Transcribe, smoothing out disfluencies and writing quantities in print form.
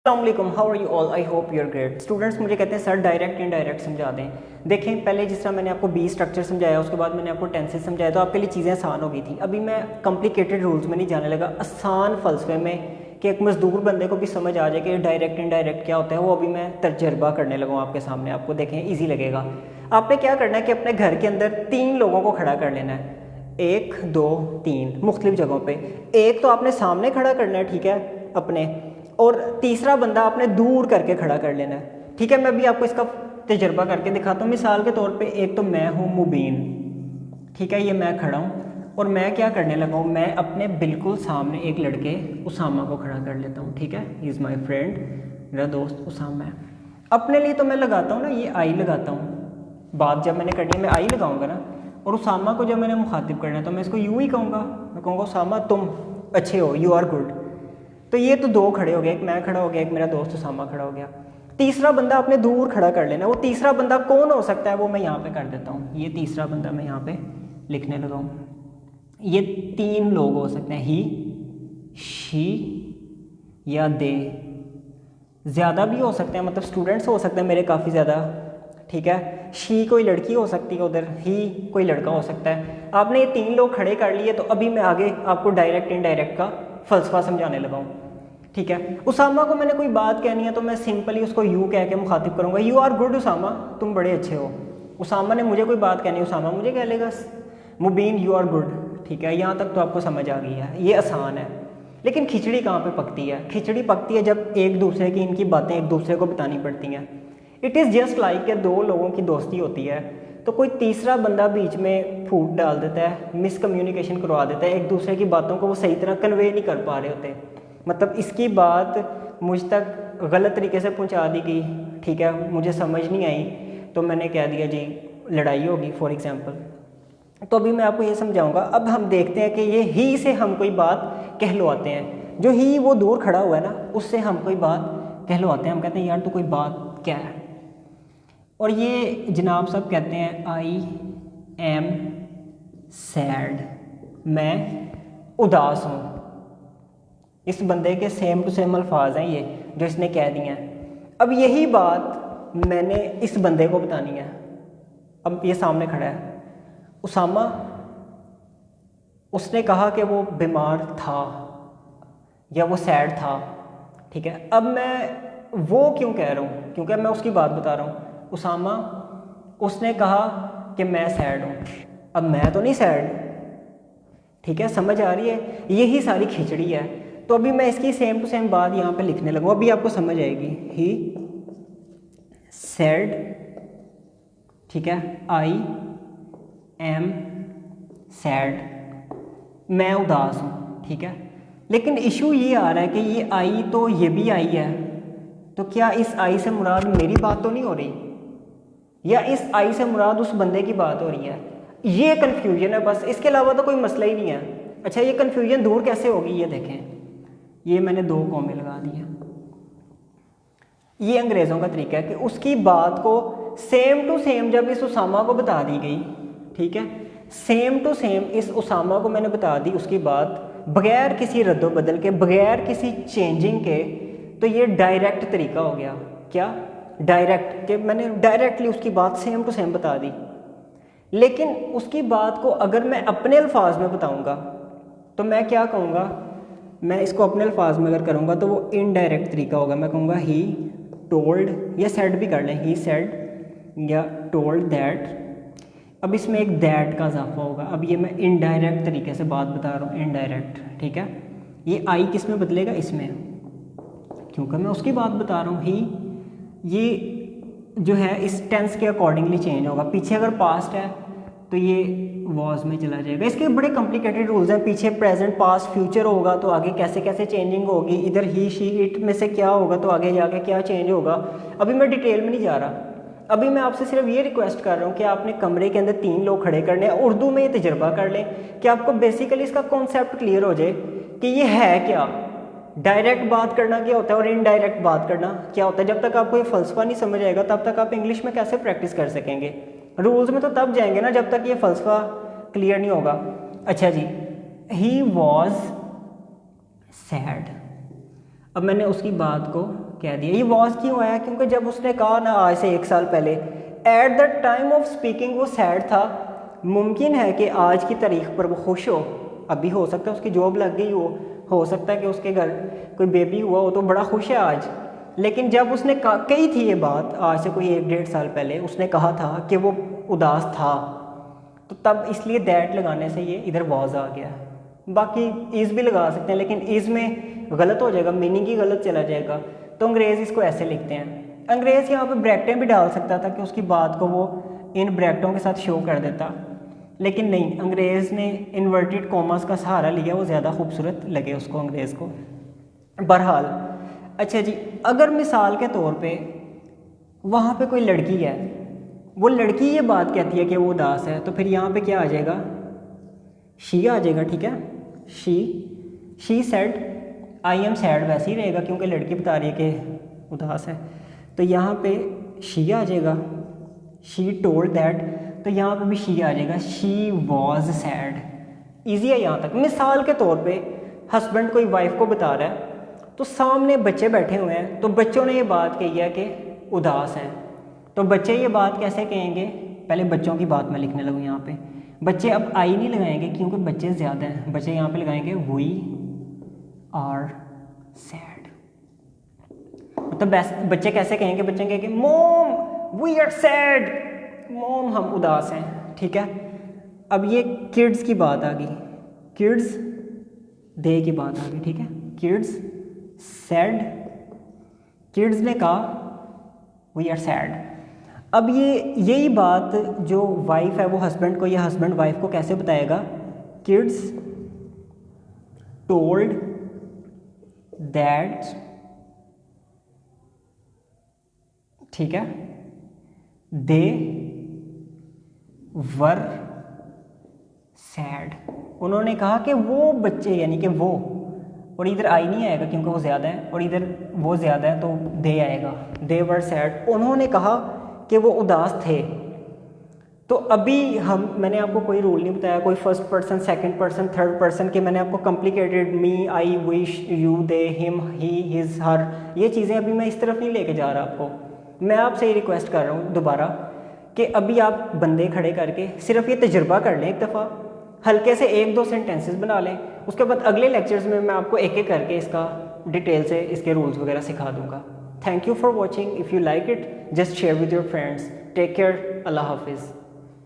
अस्सलामुअलैकुम, how are you all? I hope you are great. Students मुझे कहते हैं सर डायरेक्ट इनडायरेक्ट समझा दें। देखें, पहले जिस तरह मैंने आपको बी स्ट्रक्चर समझाया, उसके बाद मैंने आपको टेंसेस समझाया, तो आपके लिए चीज़ें आसान हो गई थी। अभी मैं कॉम्प्लिकेटेड रूल्स में नहीं जाने लगा, आसान फ़लसफे में कि एक मजदूर बंदे को भी समझ आ जाए कि डायरेक्ट इनडायरेक्ट क्या होता है, वो अभी मैं तजर्बा करने लगा आपके सामने। आपको देखें ईजी लगेगा। आपने क्या करना है कि अपने घर के अंदर 3 लोगों को खड़ा कर लेना है, 1 2 3 मुख्तलिफ जगहों पे। एक तो आपने सामने खड़ा करना है, ठीक है, अपने, और तीसरा बंदा आपने दूर करके खड़ा कर लेना है, ठीक है। मैं भी आपको इसका तजर्बा करके दिखाता हूँ। मिसाल के तौर पे एक तो मैं हूँ मुबीन, ठीक है, ये मैं खड़ा हूँ और मैं क्या करने लगा हूँ, मैं अपने बिल्कुल सामने एक लड़के उसामा को खड़ा कर लेता हूँ, ठीक है। ही इज़ माई फ्रेंड, मेरा दोस्त उसामा है। अपने लिए तो मैं लगाता हूँ ना, ये आई लगाता हूँ। बात जब मैंने करनी है मैं आई लगाऊंगा ना, और उसामा को जब मैंने मुखातिब करना है तो मैं इसको यू ही कहूँगा। मैं कहूँगा उसामा तुम अच्छे हो, यू आर गुड। तो ये तो 2 खड़े हो गए, एक मैं खड़ा हो गया, एक मेरा दोस्त उसामा खड़ा हो गया। तीसरा बंदा आपने दूर खड़ा कर लेना। वो तीसरा बंदा कौन हो सकता है वो मैं यहाँ पे कर देता हूँ। ये तीसरा बंदा मैं यहाँ पे लिखने लगा हूँ। ये 3 लोग हो सकते हैं, ही, शी या दे। ज़्यादा भी हो सकते हैं, मतलब स्टूडेंट्स हो सकते हैं मेरे काफ़ी ज़्यादा, ठीक है। शी कोई लड़की हो सकती है उधर, ही कोई लड़का हो सकता है। आपने ये 3 लोग खड़े कर लिए, तो अभी मैं आगे आपको डायरेक्ट इनडायरेक्ट का फ़लसफ़ा समझाने लगा हूँ, ठीक है। उसामा को मैंने कोई बात कहनी है तो मैं सिंपली उसको यू कह के मुखातिब करूँगा, यू आर गुड उसामा, तुम बड़े अच्छे हो। उसामा ने मुझे कोई बात कहनी है, उसामा मुझे कह लेगा मुबीन यू आर गुड, ठीक है। यहाँ तक तो आपको समझ आ गई है, ये आसान है। लेकिन खिचड़ी कहाँ पे पकती है? खिचड़ी पकती है जब एक दूसरे की इनकी बातें एक दूसरे को बतानी पड़ती हैं। इट इज़ जस्ट लाइक कि 2 लोगों की दोस्ती होती है, तो कोई तीसरा बंदा बीच में फूट डाल देता है, मिसकम्युनिकेशन करवा देता है, एक दूसरे की बातों को वो सही तरह कन्वे नहीं कर पा रहे होते। मतलब इसकी बात मुझ तक गलत तरीके से पहुंचा दी गई, ठीक है, मुझे समझ नहीं आई, तो मैंने कह दिया जी लड़ाई होगी फॉर एग्ज़ाम्पल। तो अभी मैं आपको ये समझाऊंगा। अब हम देखते हैं कि ये ही से हम कोई बात कहलवाते हैं। जो ही वो दूर खड़ा हुआ है ना, उससे हम कोई बात कहलवाते हैं। हम कहते हैं यार तू कोई बात क्या है, और ये जनाब सब कहते हैं आई एम सैड, मैं उदास हूँ। इस बंदे के सेम टू सेम अल्फाज हैं ये जो इसने कह दिए हैं। अब यही बात मैंने इस बंदे को बतानी है। अब ये सामने खड़ा है उसामा, उसने कहा कि वो बीमार था या वो सैड था, ठीक है। अब मैं वो क्यों कह रहा हूँ, क्योंकि मैं उसकी बात बता रहा हूँ। उसामा, उसने कहा कि मैं सैड हूँ, अब मैं तो नहीं सैड, ठीक है, समझ आ रही है? यही सारी खिचड़ी है। तो अभी मैं इसकी सेम टू सेम बात यहाँ पे लिखने लगूँ, अभी आपको समझ आएगी। ही सैड, ठीक है, आई एम सैड, मैं उदास हूँ, ठीक है। लेकिन इशू ये आ रहा है कि ये आई तो ये भी आई है, तो क्या इस आई से मुराद मेरी बात तो नहीं हो रही, या इस आई से मुराद उस बंदे की बात हो रही है? ये कन्फ्यूजन है बस, इसके अलावा तो कोई मसला ही नहीं है। अच्छा, ये कन्फ्यूजन दूर कैसे होगी? ये देखें, ये मैंने 2 कॉमे लगा दिए। ये अंग्रेज़ों का तरीका है कि उसकी बात को सेम टू सेम जब इस उसामा को बता दी गई, ठीक है, सेम टू सेम इस उसामा को मैंने बता दी उसकी बात, बगैर किसी रद्दो बदल के, बगैर किसी चेंजिंग के, तो ये डायरेक्ट तरीका हो गया। क्या? डायरेक्ट, कि मैंने डायरेक्टली उसकी बात सेम टू सेम बता दी। लेकिन उसकी बात को अगर मैं अपने अल्फाज में बताऊंगा तो मैं क्या कहूँगा? मैं इसको अपने अल्फाज में अगर करूँगा तो वो इनडायरेक्ट तरीका होगा। मैं कहूँगा ही टोल्ड, या सेड भी कर लें, ही सेड या टोल्ड दैट। अब इसमें एक दैट का इजाफा होगा। अब ये मैं इनडायरेक्ट तरीके से बात बता रहा हूँ, इनडायरेक्ट, ठीक है। ये आई किस में बदलेगा? इसमें, क्योंकि मैं उसकी बात बता रहा हूँ। ही ये जो है इस टेंस के अकॉर्डिंगली चेंज होगा। पीछे अगर पास्ट है तो ये वॉज में चला जाएगा। इसके बड़े कॉम्प्लिकेटेड रूल्स हैं। पीछे प्रेजेंट, पास्ट, फ्यूचर होगा तो आगे कैसे कैसे चेंजिंग होगी, इधर ही, शी, इट में से क्या होगा तो आगे जाके क्या चेंज होगा। अभी मैं डिटेल में नहीं जा रहा। अभी मैं आपसे सिर्फ ये रिक्वेस्ट कर रहा हूँ कि आपने कमरे के अंदर 3 लोग खड़े करने हैं, उर्दू में ये तजर्बा कर लें कि आपको बेसिकली इसका कॉन्सेप्ट क्लियर हो जाए कि ये है क्या, डायरेक्ट बात करना क्या होता है और इनडायरेक्ट बात करना क्या होता है। जब तक आपको ये फ़लसफ़ा नहीं समझ आएगा तब तक आप इंग्लिश में कैसे प्रैक्टिस कर सकेंगे? रूल्स में तो तब जाएंगे ना जब तक ये फ़लसफ़ा क्लियर नहीं होगा। अच्छा जी, ही वॉज सैड। अब मैंने उसकी बात को कह दिया। ये वॉज क्यों आया? क्योंकि जब उसने कहा ना आज से 1 साल पहले, at the time of speaking वो सैड था। मुमकिन है कि आज की तारीख पर वो खुश हो, अभी हो सकता है उसकी जॉब लग गई हो सकता है कि उसके घर कोई बेबी हुआ हो तो बड़ा खुश है आज। लेकिन जब उसने कही थी ये बात आज से कोई 1-1.5 साल पहले, उसने कहा था कि वो उदास था, तो तब इसलिए दैट लगाने से ये इधर वॉज आ गया। बाकी इज़ भी लगा सकते हैं, लेकिन इज़ में गलत हो जाएगा, मीनिंग ही गलत चला जाएगा, तो अंग्रेज़ इसको ऐसे लिखते हैं। अंग्रेज़ यहाँ पे ब्रैकेटें भी डाल सकता था कि उसकी बात को वो इन ब्रैकेटों के साथ शो कर देता, लेकिन नहीं, अंग्रेज़ ने इन्वर्टेड कॉमर्स का सहारा लिया, वो ज़्यादा खूबसूरत लगे उसको, अंग्रेज़ को। बहरहाल, अच्छा जी, अगर मिसाल के तौर पे वहाँ पे कोई लड़की है, वो लड़की ये बात कहती है कि वो उदास है, तो फिर यहाँ पे क्या आ जाएगा? शी आ जाएगा, ठीक है। She said I am sad वैसे ही रहेगा क्योंकि लड़की बता रही है कि उदास है, तो यहाँ पे शी आ जाएगा। शी टोल्ड दैट, तो यहाँ पे भी शी आ जाएगा। She was sad. ईजी है यहाँ तक। मिसाल के तौर पे हस्बैंड कोई वाइफ को बता रहा है, तो सामने बच्चे बैठे हुए हैं, तो बच्चों ने ये बात कही है कि उदास हैं, तो बच्चे ये बात कैसे कहेंगे? पहले बच्चों की बात मैं लिखने लगूँ यहाँ पे। बच्चे अब आई नहीं लगाएंगे क्योंकि बच्चे ज़्यादा हैं, बच्चे यहाँ पे लगाएंगे वी आर सैड। मतलब बच्चे कैसे कहेंगे? बच्चे कहेंगे मोम वी आर सैड, मोम हम उदास हैं, ठीक है। अब ये किड्स की बात आ गई, किड्स दे की बात आ गई, ठीक है। किड्स सैड, किड्स ने कहा वी आर सैड। अब ये यही बात जो वाइफ है वो हस्बैंड को, या हस्बैंड वाइफ को कैसे बताएगा? किड्स टोल्ड दैट, ठीक है, दे वर सैड। उन्होंने कहा कि वो बच्चे, यानी कि वो, और इधर आई नहीं आएगा क्योंकि वो ज़्यादा है, और इधर वो ज़्यादा है तो दे आएगा। दे वर सैड, उन्होंने कहा कि वो उदास थे। तो अभी मैंने आपको कोई रूल नहीं बताया, कोई first person, second person, third person के, मैंने आपको complicated me, I, we, you, they, him, he, his, her, ये चीज़ें अभी मैं इस तरफ नहीं लेके जा रहा आपको। मैं आपसे ये रिक्वेस्ट कर रहा हूँ दोबारा कि अभी आप बंदे खड़े करके सिर्फ ये तजुर्बा कर लें, एक दफ़ा हल्के से 1-2 सेंटेंसेस बना लें। उसके बाद अगले लेक्चर्स में मैं आपको एक एक करके इसका डिटेल से इसके रूल्स वगैरह सिखा दूंगा। Thank you for watching. If you like it just share with your friends. Take care. Allah हाफिज़।